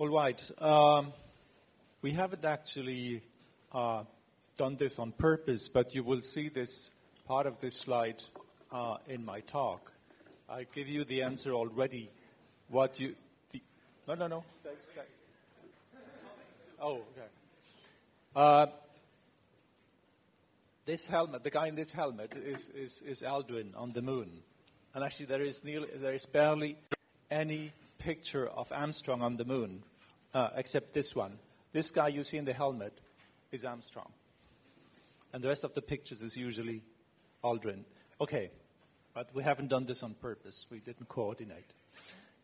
All right. We haven't actually done this on purpose, but you will see this part of this slide in my talk. I give you the answer already. No. Stay. Oh, okay. This helmet, the guy in this helmet, is Aldrin on the moon, and actually there is barely any picture of Armstrong on the moon, except this one. This guy you see in the helmet is Armstrong, and the rest of the pictures is usually Aldrin. Okay, but we haven't done this on purpose. We didn't coordinate.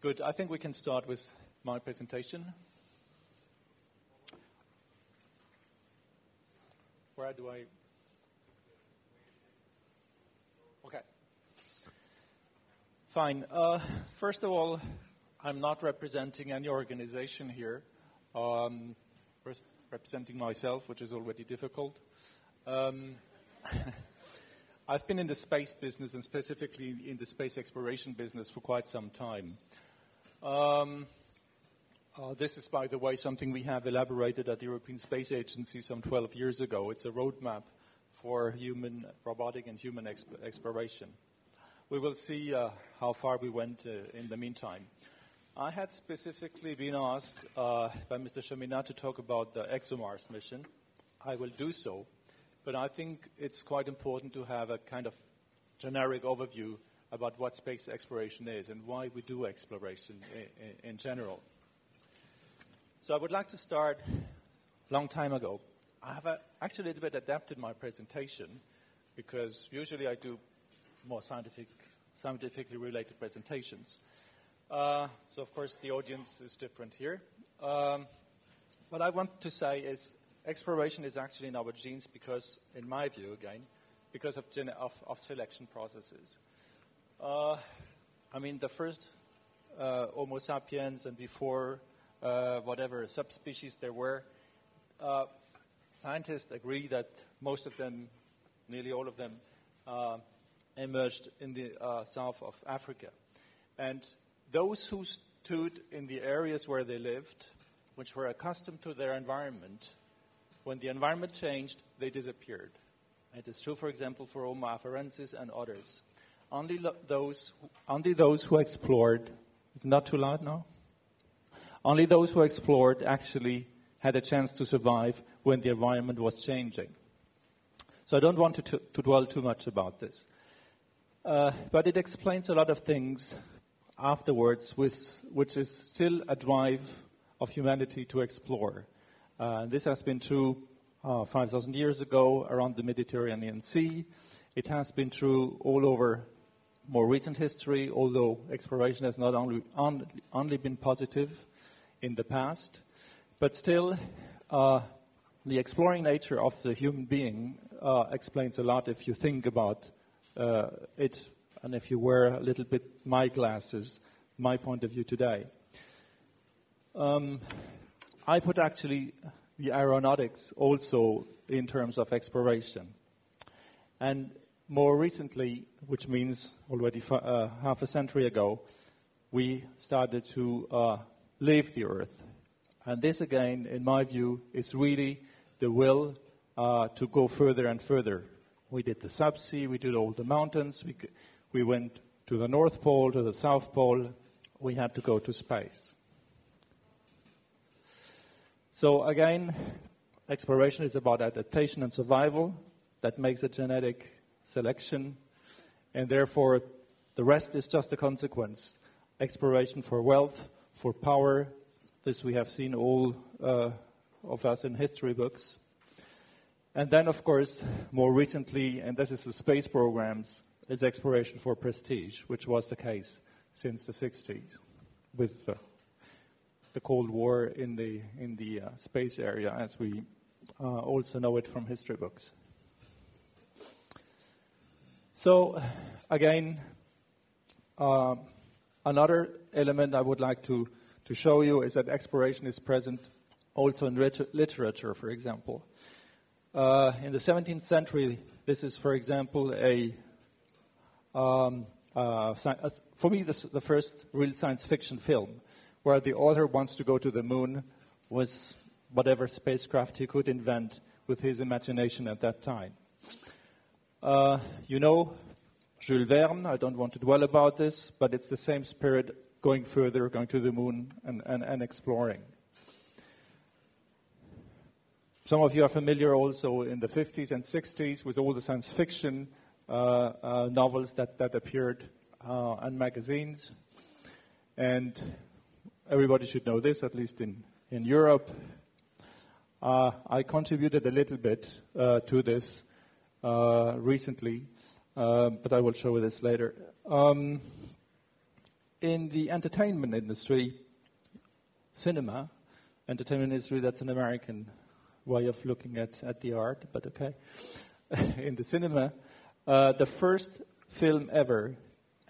Good. I think we can start with my presentation. Where do I? Okay. Fine. First of all, I'm not representing any organization here. Representing myself, which is already difficult. I've been in the space business, and specifically in the space exploration business, for quite some time. This is, by the way, something we have elaborated at the European Space Agency some 12 years ago. It's a roadmap for human robotic and human exploration. We will see how far we went in the meantime. I had specifically been asked by Mr. Schmitt to talk about the ExoMars mission. I will do so, but I think it's quite important to have a kind of generic overview about what space exploration is and why we do exploration in general. So I would like to start a long time ago. I have actually a little bit adapted my presentation because usually I do more scientifically related presentations. So, of course, the audience is different here. What I want to say is exploration is actually in our genes because, in my view, again, because of selection processes. The first Homo sapiens and before whatever subspecies there were, scientists agree that most of them, nearly all of them, emerged in the south of Africa. And those who stood in the areas where they lived, which were accustomed to their environment, when the environment changed, they disappeared. It is true, for example, for Homo afarensis and others. Only those who explored, is it not too loud now? Only those who explored actually had a chance to survive when the environment was changing. So I don't want to dwell too much about this. But it explains a lot of things afterwards, which is still a drive of humanity to explore. This has been true 5,000 years ago around the Mediterranean Sea. It has been true all over more recent history, although exploration has not only been positive in the past, but still the exploring nature of the human being explains a lot if you think about it, and if you wear a little bit my glasses, my point of view today. I put actually the aeronautics also in terms of exploration. And more recently, which means already half a century ago, we started to leave the Earth. And this, again, in my view, is really the will to go further and further. We did the subsea, we did all the mountains, we went to the North Pole, to the South Pole. We had to go to space. So again, exploration is about adaptation and survival. That makes a genetic selection, and therefore the rest is just a consequence. Exploration for wealth, for power, this we have seen all of us in history books. And then, of course, more recently, and this is the space programs, is exploration for prestige, which was the case since the 60s with the Cold War in the space area, as we also know it from history books. So, again, another element I would like to show you is that exploration is present also in literature, for example. In the 17th century, this is, for example, for me, this is the first real science fiction film, where the author wants to go to the moon with whatever spacecraft he could invent with his imagination at that time. You know Jules Verne, I don't want to dwell about this, but it's the same spirit, going further, going to the moon and exploring. Some of you are familiar also in the 50s and 60s with all the science fiction novels that appeared in magazines. And everybody should know this, at least in Europe. I contributed a little bit to this recently, but I will show this later. In the entertainment industry, cinema, entertainment industry, that's an American way of looking at the art, but okay. In the cinema, the first film ever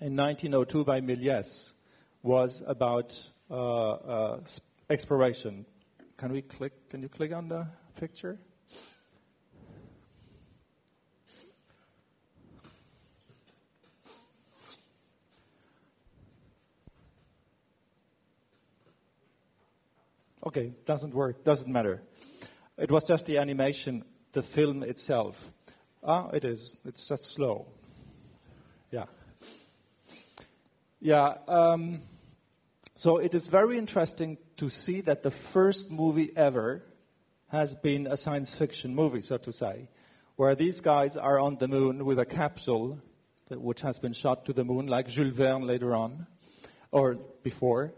in 1902 by Méliès was about exploration. Can you click on the picture? Okay, doesn't work, doesn't matter. It was just the animation, the film itself. It is. It's just slow. Yeah. Yeah. So it is very interesting to see that the first movie ever has been a science fiction movie, so to say, where these guys are on the moon with a capsule which has been shot to the moon, like Jules Verne later on, or before.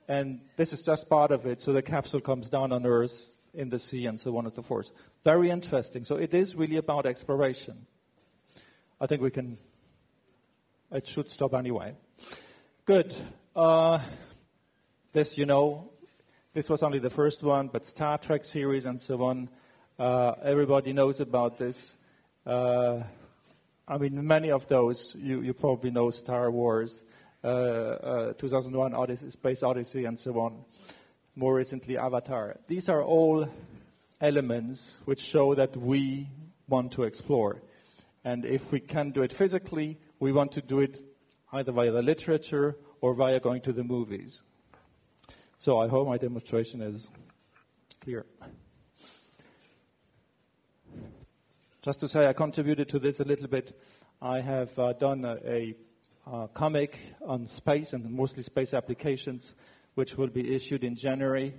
And this is just part of it. So the capsule comes down on Earth, in the sea, and so on and so forth. Very interesting. So it is really about exploration. I think it should stop anyway. Good. This, this was only the first one, but Star Trek series and so on, everybody knows about this. Many of those, you probably know Star Wars, 2001 Space Odyssey, and so on. More recently, Avatar. These are all elements which show that we want to explore. And if we can do it physically, we want to do it either via the literature or via going to the movies. So I hope my demonstration is clear. Just to say, I contributed to this a little bit. I have done a comic on space and mostly space applications, which will be issued in January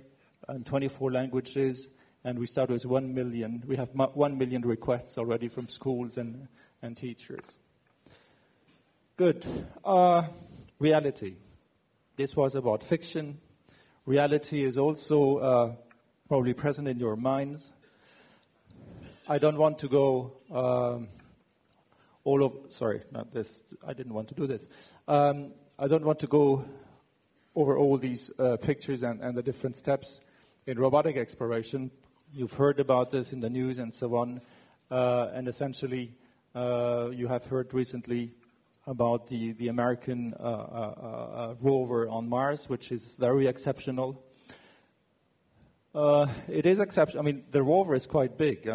in 24 languages. And we start with 1 million. We have 1 million requests already from schools and teachers. Good. Reality. This was about fiction. Reality is also probably present in your minds. I don't want to go all over. Sorry, not this. I didn't want to do this. I don't want to go over all these pictures and the different steps in robotic exploration. You've heard about this in the news and so on. And essentially, you have heard recently about the American rover on Mars, which is very exceptional. It is exceptional. I mean, the rover is quite big.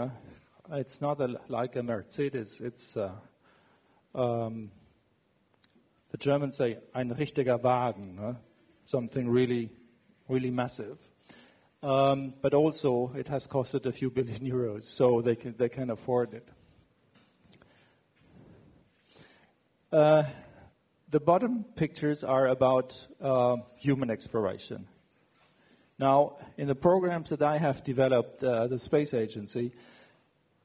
It's not like a Mercedes. It's, the Germans say, ein richtiger Wagen, something really, really massive. But also, it has costed a few billion euros, so they can afford it. The bottom pictures are about human exploration. Now, in the programs that I have developed, the Space Agency,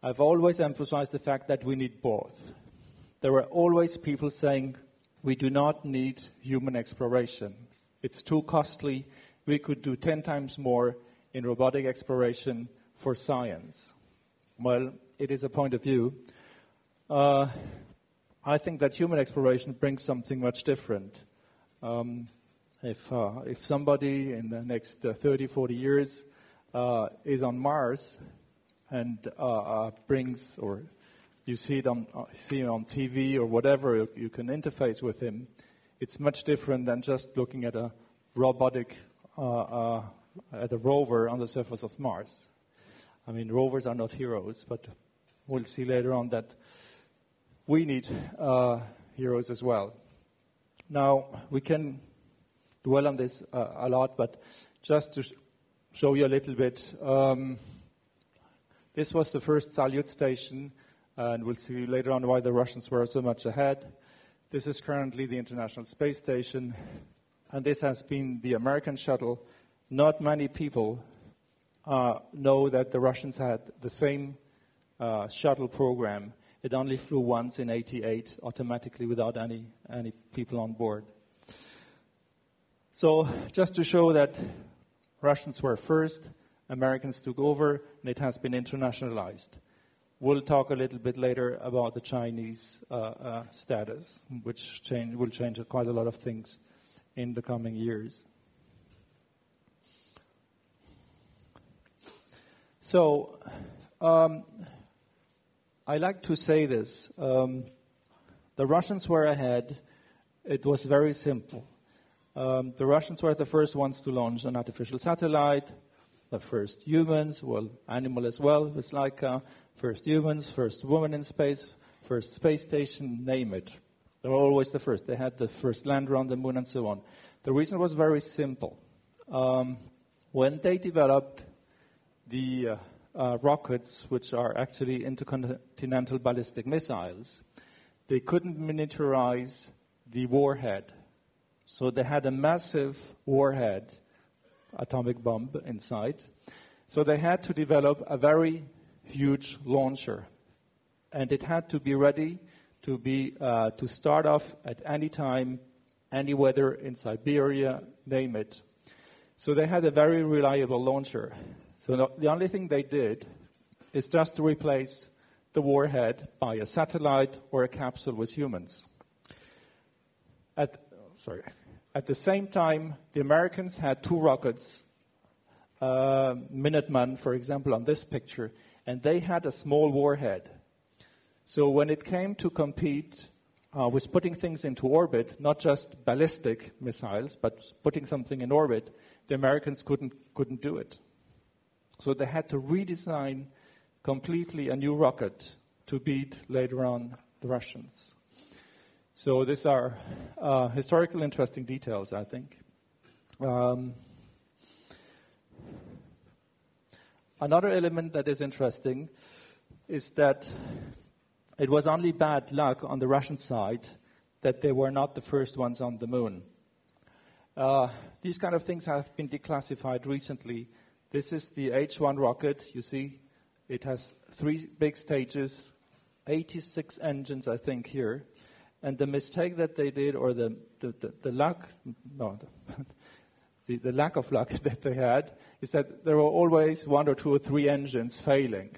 I've always emphasized the fact that we need both. There are always people saying, we do not need human exploration. It's too costly. We could do 10 times more in robotic exploration for science. Well, it is a point of view. I think that human exploration brings something much different. If somebody in the next 30, 40 years is on Mars and brings, or you see him on TV or whatever, you can interface with him, it's much different than just looking at a robotic, at a rover on the surface of Mars. I mean, rovers are not heroes, but we'll see later on that we need heroes as well. Now, we can dwell on this a lot, but just to show you a little bit. This was the first Salyut station, and we'll see later on why the Russians were so much ahead. This is currently the International Space Station, and this has been the American shuttle. Not many people know that the Russians had the same shuttle program. It only flew once in '88, automatically without any people on board. So just to show that Russians were first, Americans took over, and it has been internationalized. We'll talk a little bit later about the Chinese status, which will change quite a lot of things in the coming years. So, I like to say this. The Russians were ahead. It was very simple. The Russians were the first ones to launch an artificial satellite, the first humans, well, animal as well, with Laika, first humans, first woman in space, first space station, name it. They were always the first. They had the first lander on the moon and so on. The reason was very simple. When they developed the rockets, which are actually intercontinental ballistic missiles, they couldn't miniaturize the warhead. So they had a massive warhead, atomic bomb inside. So they had to develop a very huge launcher. And it had to be ready to start off at any time, any weather in Siberia, name it. So they had a very reliable launcher. So the only thing they did is just to replace the warhead by a satellite or a capsule with humans. At the same time, the Americans had two rockets, Minuteman, for example, on this picture, and they had a small warhead. So when it came to compete with putting things into orbit, not just ballistic missiles, but putting something in orbit, the Americans couldn't do it. So they had to redesign completely a new rocket to beat later on the Russians. So these are historical interesting details, I think. Another element that is interesting is that it was only bad luck on the Russian side that they were not the first ones on the moon. These kind of things have been declassified recently. This is the H-1 rocket. You see, it has 3 big stages, 86 engines, I think, here. And the mistake that they did, or the luck, no, the lack of luck that they had, is that there were always 1 or 2 or 3 engines failing.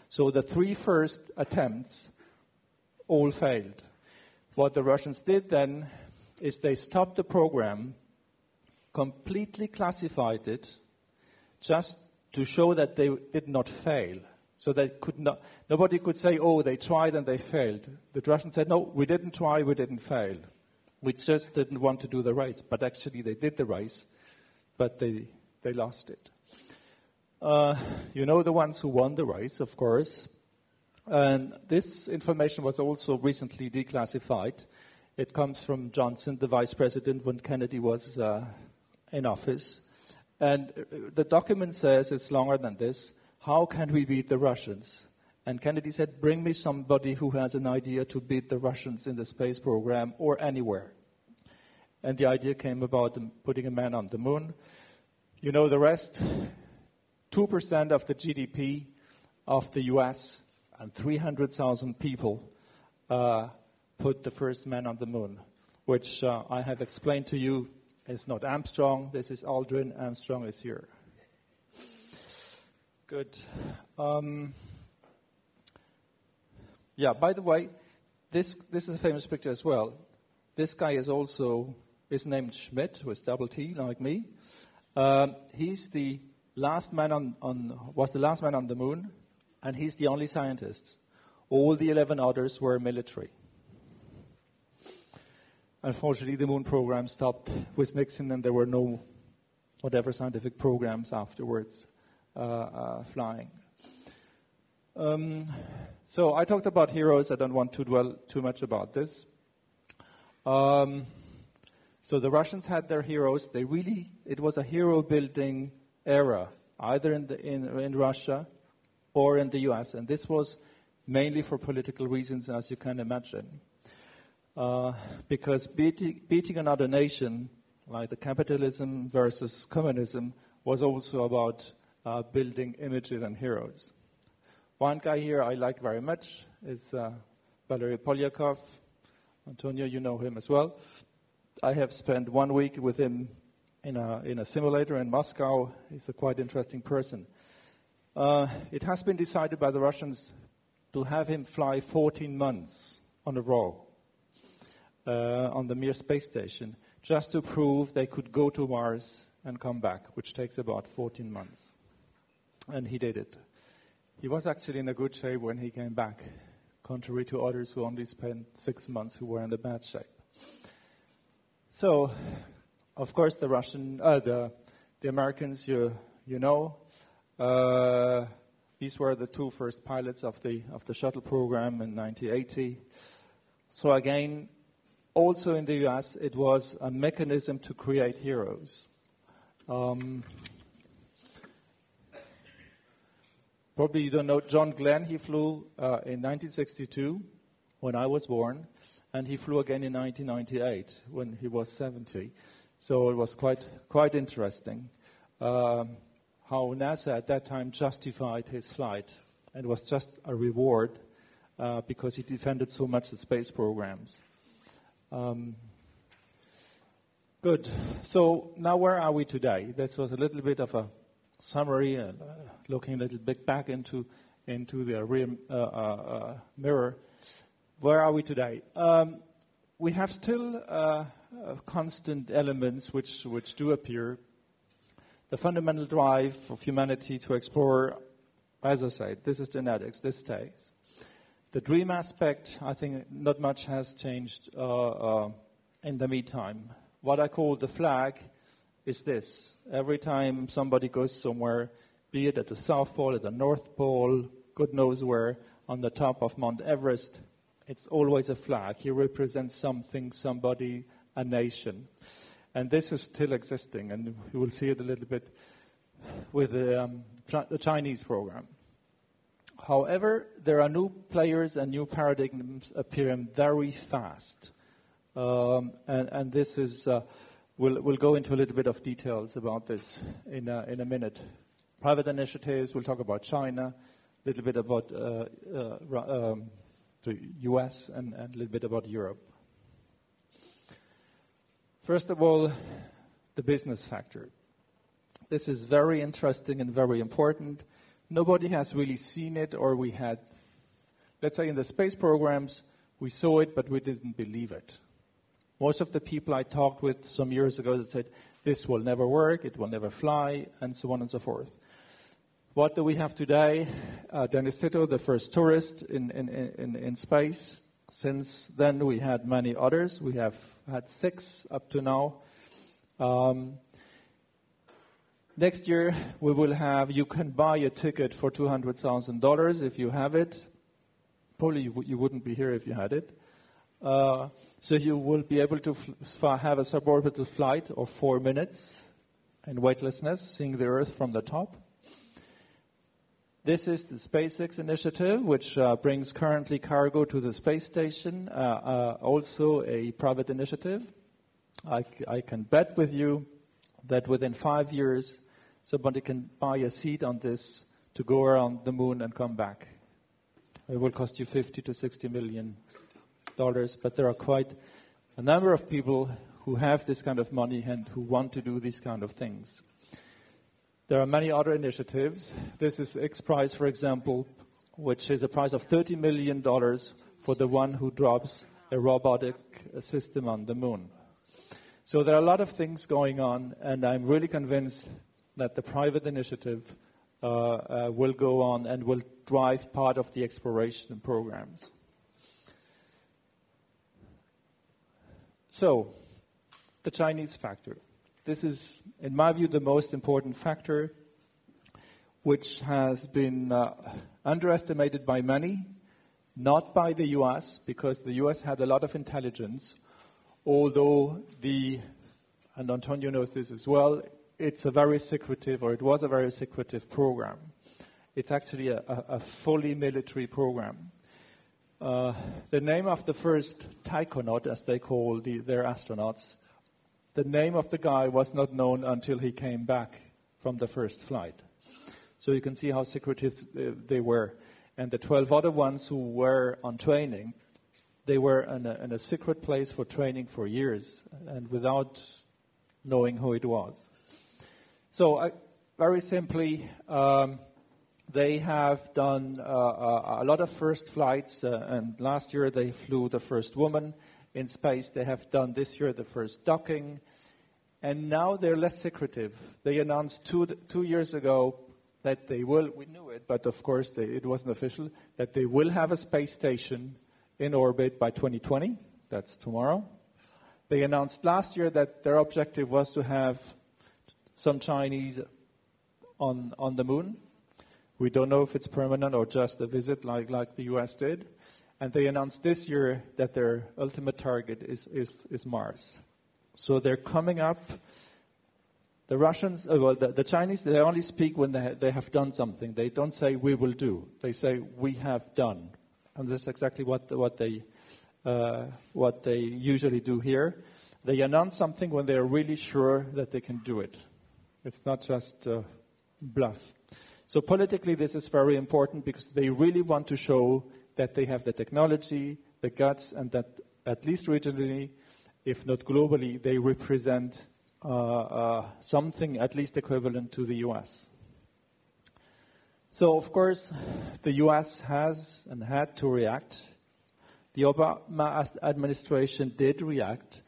So the 3 first attempts all failed. What the Russians did then is they stopped the program, completely classified it, just to show that they did not fail. So they could not, nobody could say, oh, they tried and they failed. The Russians said, no, we didn't try, we didn't fail. We just didn't want to do the race. But actually they did the race, but they lost it. You know the ones who won the race, of course. And this information was also recently declassified. It comes from Johnson, the vice president, when Kennedy was in office. And the document says, it's longer than this, how can we beat the Russians? And Kennedy said, bring me somebody who has an idea to beat the Russians in the space program or anywhere. And the idea came about putting a man on the moon. You know the rest? 2% of the GDP of the US and 300,000 people put the first man on the moon, which I have explained to you is not Armstrong. This is Aldrin. Armstrong is here. Good. Yeah, by the way, this is a famous picture as well. This guy is named Schmitt, with double T, like me. He's the last man was the last man on the moon, and he's the only scientist. All the 11 others were military. Unfortunately, the moon program stopped with Nixon, and there were no whatever scientific programs afterwards flying. So I talked about heroes. I don't want to dwell too much about this. So the Russians had their heroes. It was a hero-building era, either in Russia or in the US. And this was mainly for political reasons, as you can imagine. Because beating another nation, like the capitalism versus communism, was also about building images and heroes. One guy here I like very much is Valery Polyakov. Antonio, you know him as well. I have spent 1 week with him in a simulator in Moscow. He's a quite interesting person. It has been decided by the Russians to have him fly 14 months on a row on the Mir space station, just to prove they could go to Mars and come back, which takes about 14 months. And he did it. He was actually in a good shape when he came back, contrary to others who only spent 6 months who were in a bad shape. So, of course, the Americans, you know, these were the two first pilots of the shuttle program in 1980. So again, also in the US, it was a mechanism to create heroes. Probably you don't know John Glenn. He flew in 1962 when I was born. And he flew again in 1998 when he was 70. So it was quite interesting how NASA at that time justified his flight. And it was just a reward because he defended so much the space programs. Good. So now where are we today? This was a little bit of a summary, looking a little bit back into the rear mirror. Where are we today? We have still constant elements which do appear. The fundamental drive of humanity to explore, as I said, this is genetics, this stays. The dream aspect, I think not much has changed in the meantime. What I call the flag is this. Every time somebody goes somewhere, be it at the South Pole, at the North Pole, God knows where, on the top of Mount Everest, it's always a flag. He represents something, somebody, a nation. And this is still existing, and you will see it a little bit with the Chinese program. However, there are new players and new paradigms appearing very fast. And this is, we'll go into a little bit of details about this in a minute. Private initiatives, we'll talk about China, a little bit about the US and a little bit about Europe. First of all, the business factor. This is very interesting and very important. Nobody has really seen it, or we had, let's say in the space programs, we saw it, but we didn't believe it. Most of the people I talked with some years ago that said, this will never work, it will never fly, and so on and so forth. What do we have today? Dennis Tito, the first tourist in space. Since then, we had many others. We have had 6 up to now. Next year, we will have, you can buy a ticket for $200,000 if you have it. Probably you wouldn't be here if you had it. So you will be able to have a suborbital flight of 4 minutes in weightlessness, seeing the Earth from the top. This is the SpaceX initiative, which brings currently cargo to the space station, also a private initiative. I can bet with you that within 5 years, somebody can buy a seat on this to go around the moon and come back. It will cost you $50 to $60 million, but there are quite a number of people who have this kind of money and who want to do these kind of things. There are many other initiatives. This is X Prize, for example, which is a prize of $30 million for the one who drops a robotic system on the moon. So there are a lot of things going on, and I'm really convinced that the private initiative will go on and will drive part of the exploration programs. So, the Chinese factor. This is, in my view, the most important factor, which has been underestimated by many, not by the US, because the US had a lot of intelligence, although the and Antonio knows this as well, it's a very secretive, or it was a very secretive program. It's actually a fully military program. The name of the first taikonaut, as they call their astronauts, the name of the guy was not known until he came back from the first flight. So you can see how secretive they were. And the 12 other ones who were on training, they were in a secret place for training for years and without knowing who it was. So very simply, they have done a lot of first flights, and last year they flew the first woman in space. They have done this year the first docking, and now they're less secretive. They announced two years ago that they will, we knew it, but of course it wasn't official, that they will have a space station in orbit by 2020. That's tomorrow. They announced last year that their objective was to have some Chinese on the moon. We don't know if it's permanent or just a visit like the US did. And they announced this year that their ultimate target is Mars. So they're coming up. The Russians, the Chinese, they only speak when they have done something. They don't say, we will do. They say, we have done. And this is exactly what they usually do here. They announce something when they're really sure that they can do it. It's not just bluff. So politically, this is very important because they really want to show that they have the technology, the guts, and that at least regionally, if not globally, they represent something at least equivalent to the US. So, of course, the US has and had to react. The Obama administration did react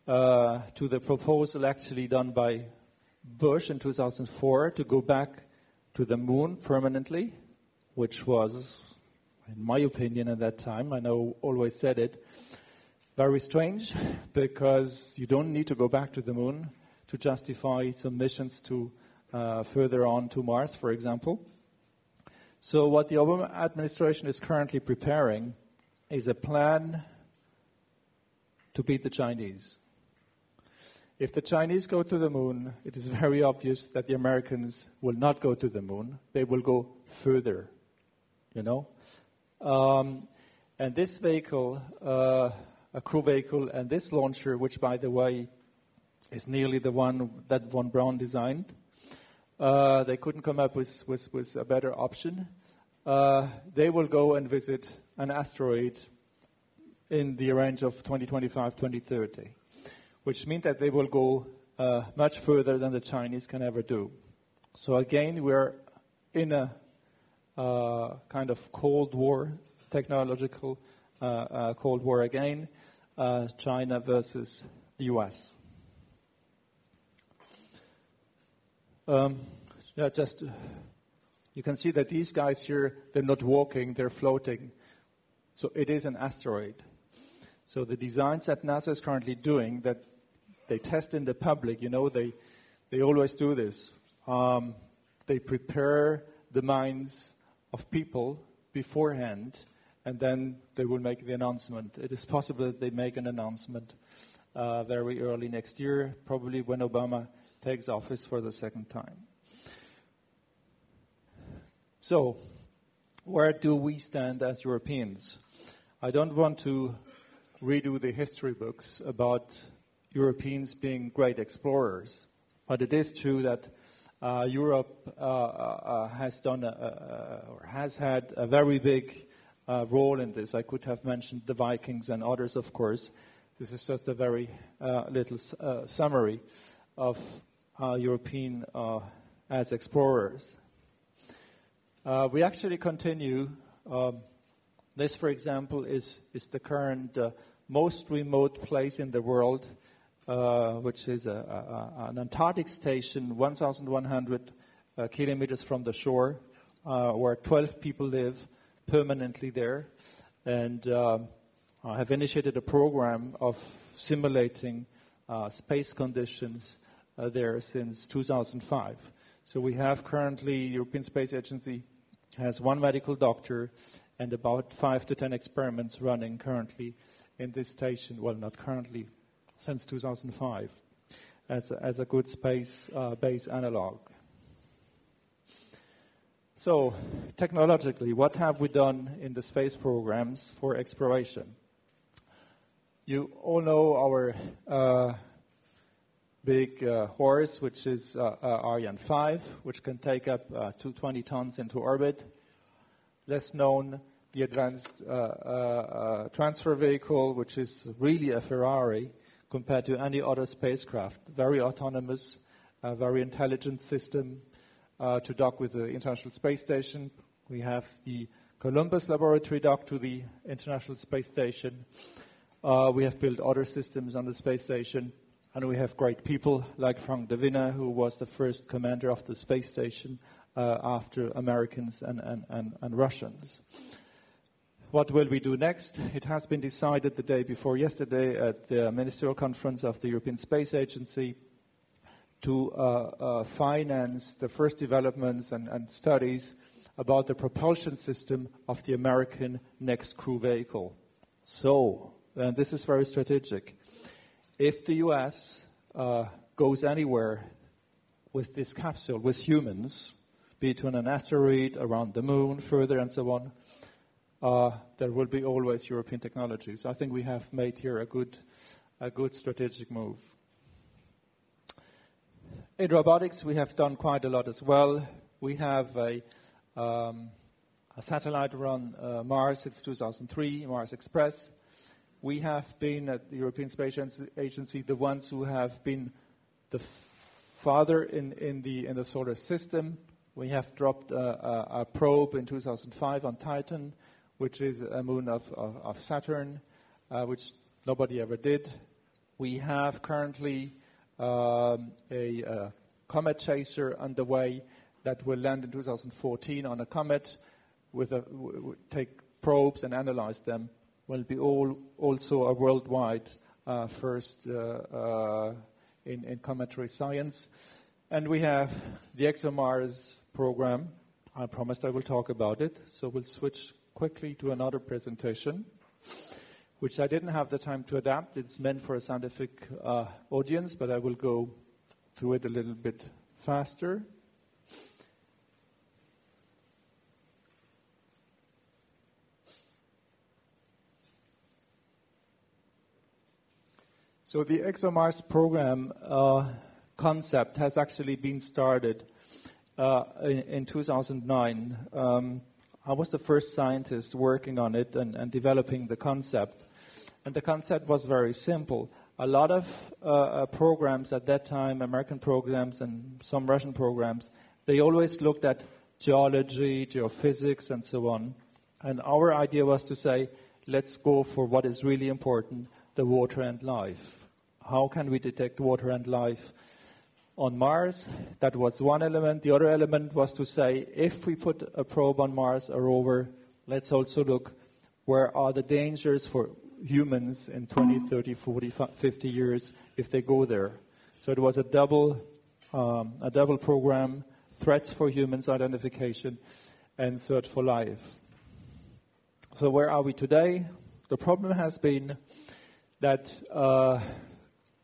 to the proposal actually done by Bush in 2004 to go back to the moon permanently, which was, in my opinion at that time, I know always said it, very strange, because you don't need to go back to the moon to justify some missions to further on to Mars, for example. So what the Obama administration is currently preparing is a plan to beat the Chinese. If the Chinese go to the moon, it is very obvious that the Americans will not go to the moon. They will go further, you know. And this vehicle, a crew vehicle, and this launcher, which, by the way, is nearly the one that von Braun designed, they couldn't come up with a better option. They will go and visit an asteroid in the range of 2025, 2030. Which means that they will go much further than the Chinese can ever do. So again, we're in a kind of Cold War, technological Cold War again, China versus the US. You can see that these guys here, they're not walking, they're floating. So it is an asteroid. So the designs that NASA is currently doing, that they test in the public, you know, they always do this. They prepare the minds of people beforehand, and then they will make the announcement. It is possible that they make an announcement very early next year, probably when Obama takes office for the second time. So, where do we stand as Europeans? I don't want to redo the history books about Europeans being great explorers, but it is true that Europe has done or has had a very big role in this. I could have mentioned the Vikings and others, of course. This is just a very little summary of European as explorers. We actually continue. This, for example, is the current most remote place in the world, which is an Antarctic station 1,100 kilometers from the shore, where 12 people live permanently there, and have initiated a program of simulating space conditions there since 2005. So we have currently, European Space Agency has one medical doctor and about 5 to 10 experiments running currently in this station. Well, not currently, since 2005. as a good space-based analog. So, technologically, what have we done in the space programs for exploration? You all know our big horse, which is Ariane 5, which can take up 220 tons into orbit. Less known, the advanced transfer vehicle, which is really a Ferrari compared to any other spacecraft. Very autonomous, very intelligent system to dock with the International Space Station. We have the Columbus laboratory docked to the International Space Station. We have built other systems on the space station. And we have great people like Frank de Winne, who was the first commander of the space station after Americans and Russians. What will we do next? It has been decided the day before yesterday at the ministerial conference of the European Space Agency to finance the first developments and studies about the propulsion system of the American next crew vehicle. So, and this is very strategic. If the U.S. goes anywhere with this capsule, with humans, be it on an asteroid, around the moon, further, and so on, there will be always European technology. So I think we have made here a good strategic move. In robotics, we have done quite a lot as well. We have a satellite around Mars since 2003, Mars Express. We have been at the European Space Agency the ones who have been the father in the solar system. We have dropped a probe in 2005 on Titan, which is a moon of Saturn, which nobody ever did. We have currently a comet chaser underway that will land in 2014 on a comet take probes and analyze them. Will be also a worldwide first in cometary science. And we have the ExoMars program. I promised I will talk about it, so we'll switch quickly to another presentation, which I didn't have the time to adapt. It's meant for a scientific audience, but I will go through it a little bit faster. So the ExoMars program concept has actually been started in 2009. I was the first scientist working on it and developing the concept. And the concept was very simple. A lot of programs at that time, American programs and some Russian programs, they always looked at geology, geophysics, and so on. And our idea was to say, let's go for what is really important, the water and life. How can we detect water and life on Mars? That was one element. The other element was to say, if we put a probe on Mars, a rover, let's also look where are the dangers for humans in 20, 30, 40, 50 years if they go there. So it was a double program, threats for humans identification and search for life. So where are we today? The problem has been that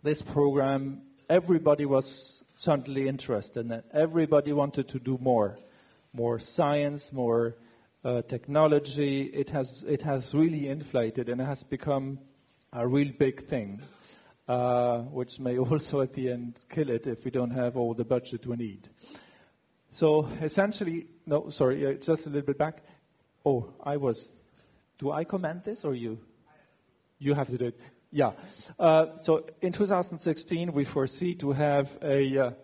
this program, everybody was suddenly interested in it. Everybody wanted to do more science, more technology. It has really inflated and it has become a real big thing, which may also at the end kill it if we don't have all the budget we need. So essentially, just a little bit back. Do I comment this or you? You have to do it. Yeah. So in 2016, we foresee to have a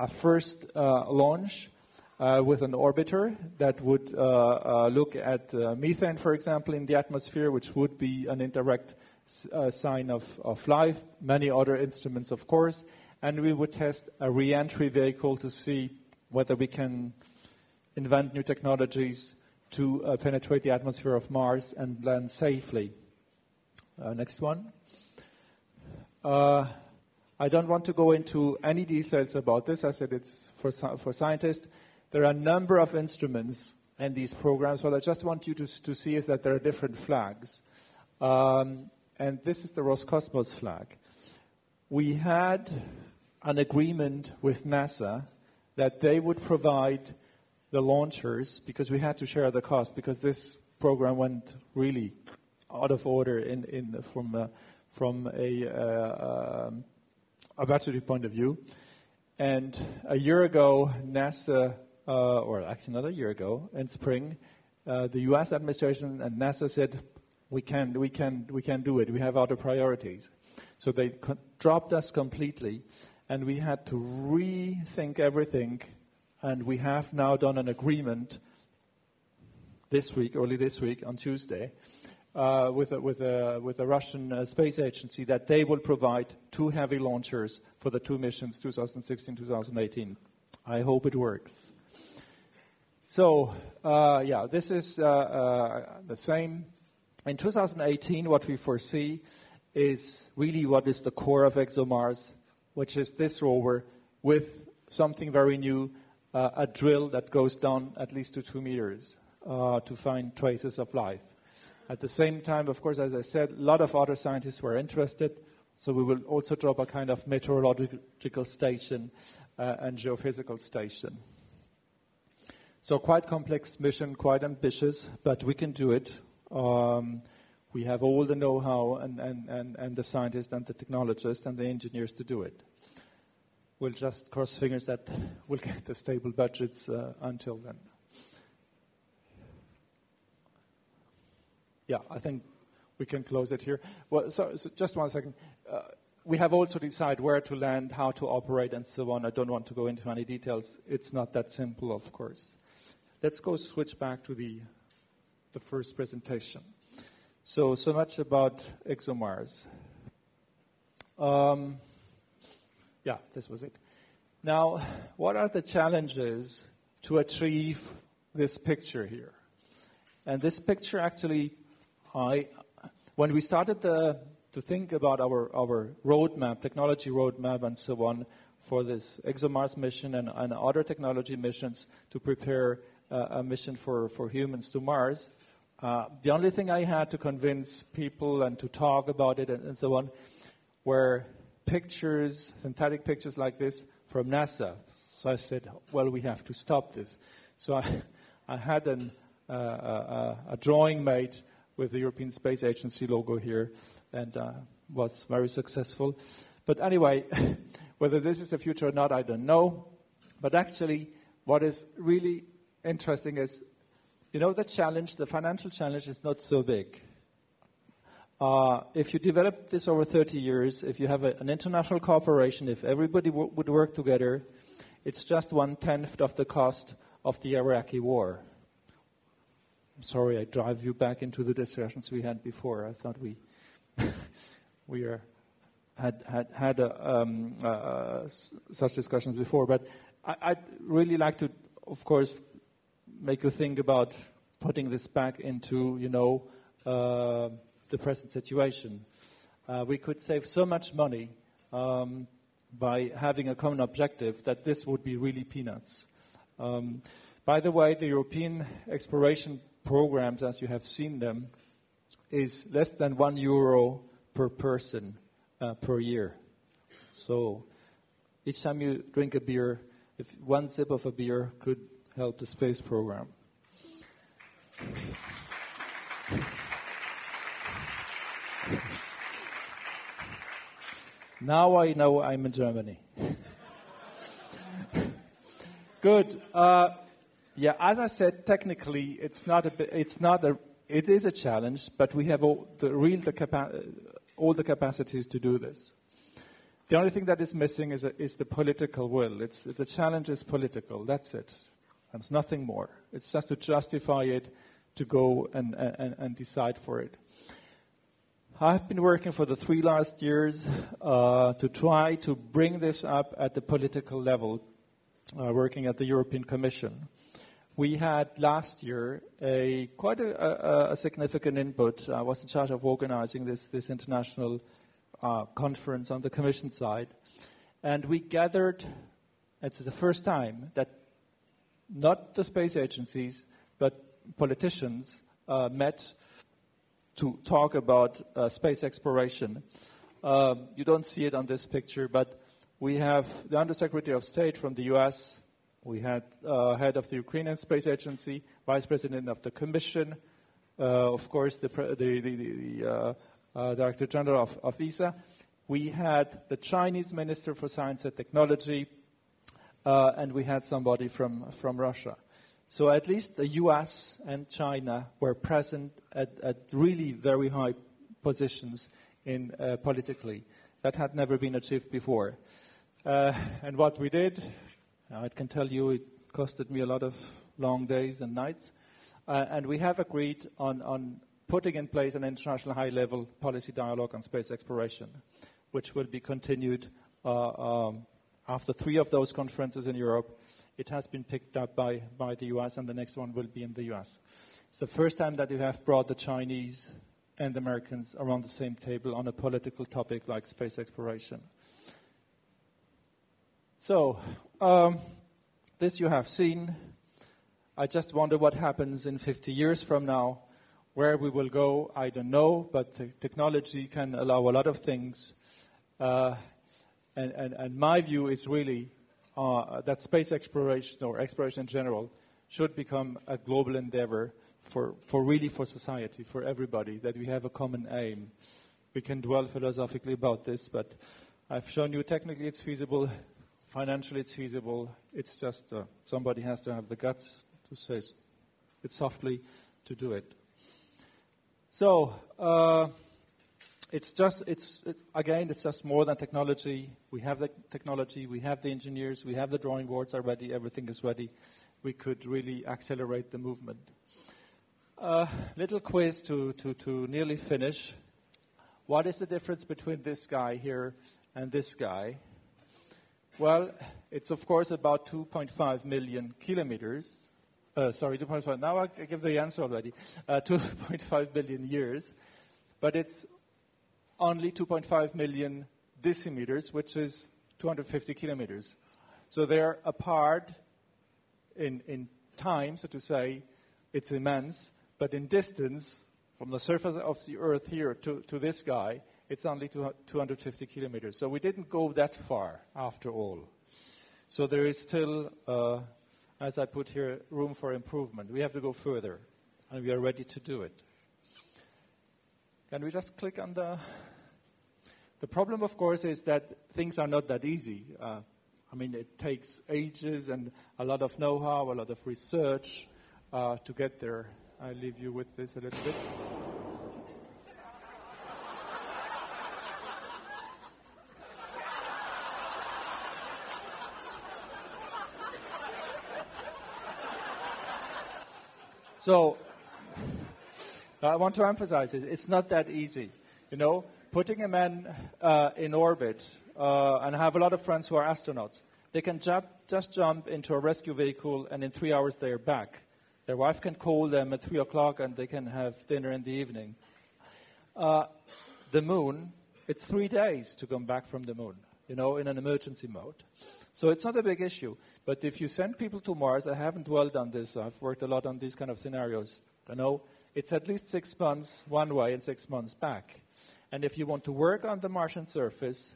first launch with an orbiter that would look at methane, for example, in the atmosphere, which would be an indirect sign of life. Many other instruments, of course. And we would test a re-entry vehicle to see whether we can invent new technologies to penetrate the atmosphere of Mars and land safely. Next one. I don't want to go into any details about this. I said it's for scientists. There are a number of instruments in these programs. What I just want you to see is that there are different flags. And this is the Roscosmos flag. We had an agreement with NASA that they would provide the launchers, because we had to share the cost, because this program went really out of order from a budgetary point of view. And a year ago, NASA, or actually not a year ago, in spring, the U.S. administration and NASA said, we can do it. We have other priorities. So they dropped us completely, and we had to rethink everything. And we have now done an agreement early this week, on Tuesday, with a Russian space agency that they will provide 2 heavy launchers for the 2 missions, 2016-2018. I hope it works. So, this is the same. In 2018, what we foresee is really what is the core of ExoMars, which is this rover with something very new, a drill that goes down at least to 2 meters to find traces of life. At the same time, of course, as I said, a lot of other scientists were interested, so we will also drop a kind of meteorological station and geophysical station. So quite complex mission, quite ambitious, but we can do it. We have all the know-how and the scientists and the technologists and the engineers to do it. We'll just cross fingers that we'll get the stable budgets until then. Yeah, I think we can close it here. Well, so just 1 second. We have also decided where to land, how to operate, and so on. I don't want to go into any details. It's not that simple, of course. Let's switch back to the first presentation. So much about ExoMars. This was it. Now, what are the challenges to achieve this picture here? And this picture actually, when we started to think about our roadmap, technology roadmap and so on, for this ExoMars mission and other technology missions to prepare a mission for humans to Mars, the only thing I had to convince people and to talk about it and so on were pictures, synthetic pictures like this from NASA. So I said, well, we have to stop this. So I had a drawing made with the European Space Agency logo here, and was very successful. But anyway, whether this is the future or not, I don't know. But actually, what is really interesting is, the financial challenge is not so big. If you develop this over 30 years, if you have an international cooperation, if everybody would work together, it's just 1/10 of the cost of the Iraqi war. I'm sorry, I drive you back into the discussions we had before. I thought we had such discussions before. But I'd really like to, of course, make you think about putting this back into, the present situation. We could save so much money by having a common objective that this would be really peanuts. By the way, the European exploration programs, as you have seen them, is less than €1 per person per year. So each time you drink a beer, if 1 sip of a beer could help the space program. Now I know I'm in Germany. Good. As I said, technically, it is a challenge, but we have all the capacities to do this. The only thing that is missing is the political will. The challenge is political. That's it. It's nothing more. It's just to justify it, to go and decide for it. I've been working for the 3 last years to try to bring this up at the political level, working at the European Commission. We had last year quite a significant input. I was in charge of organizing this international conference on the Commission side. And we gathered, it's the first time that not the space agencies, but politicians met to talk about space exploration. You don't see it on this picture, but We have the Undersecretary of State from the U.S., we had head of the Ukrainian Space Agency, Vice President of the Commission, of course, the Director General of ESA. We had the Chinese Minister for Science and Technology, and we had somebody from Russia. So at least the U.S. and China were present at really very high positions in politically. That had never been achieved before. And what we did, I can tell you it costed me a lot of long days and nights. And we have agreed on putting in place an international high-level policy dialogue on space exploration, which will be continued after 3 of those conferences in Europe. It has been picked up by the U.S., and the next one will be in the U.S. It's the first time that you have brought the Chinese and the Americans around the same table on a political topic like space exploration. So, this you have seen. I just wonder what happens in 50 years from now. Where we will go, I don't know, but the technology can allow a lot of things. And my view is really that space exploration, or exploration in general, should become a global endeavor for society, for everybody, that we have a common aim. We can dwell philosophically about this, but I've shown you technically it's feasible, financially it's feasible. It's just somebody has to have the guts, to say it softly, to do it. So, it's just more than technology. We have the technology, we have the engineers, we have the drawing boards are ready, everything is ready. We could really accelerate the movement. Little quiz to nearly finish. What is the difference between this guy here and this guy? Well, it's of course about 2.5 million kilometers. 2.5. Now I give the answer already. 2.5 billion years. But it's only 2.5 million decimeters, which is 250 kilometers. So they're apart in time, so to say, it's immense. But in distance, from the surface of the Earth here to this guy, it's only 250 kilometers. So we didn't go that far, after all. So there is still, as I put here, room for improvement. We have to go further, and we are ready to do it. Can we just click on the... The problem, of course, is that things are not that easy. It takes ages and a lot of know-how, a lot of research to get there. I'll leave you with this a little bit. So, I want to emphasize it. It's not that easy. Putting a man in orbit, and I have a lot of friends who are astronauts, they can just jump into a rescue vehicle, and in 3 hours they are back. Their wife can call them at 3 o'clock, and they can have dinner in the evening. The moon, it's 3 days to come back from the moon, in an emergency mode. So it's not a big issue. But if you send people to Mars, I haven't dwelled on this. I've worked a lot on these kind of scenarios. It's at least 6 months one way and 6 months back. And if you want to work on the Martian surface,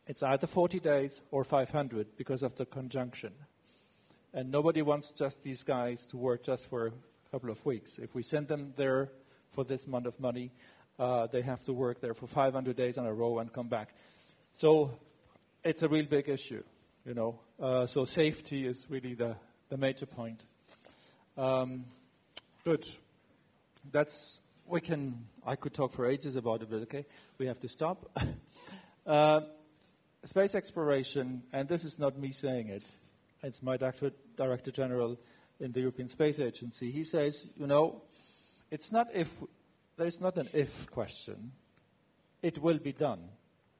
it's either 40 days or 500 because of the conjunction. And nobody wants just these guys to work just for a couple of weeks. If we send them there for this amount of money, they have to work there for 500 days in a row and come back. So it's a real big issue, So safety is really the major point. Good. I could talk for ages about it, but okay, we have to stop. Space exploration, and this is not me saying it, it's my Director General in the European Space Agency. He says, it's not there's not an if question. It will be done.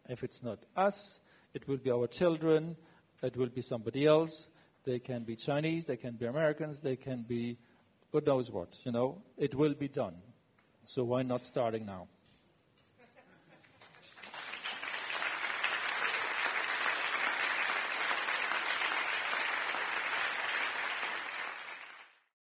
If it's not us, it will be our children, it will be somebody else. They can be Chinese, they can be Americans, they can be God knows what, It will be done. So why not starting now?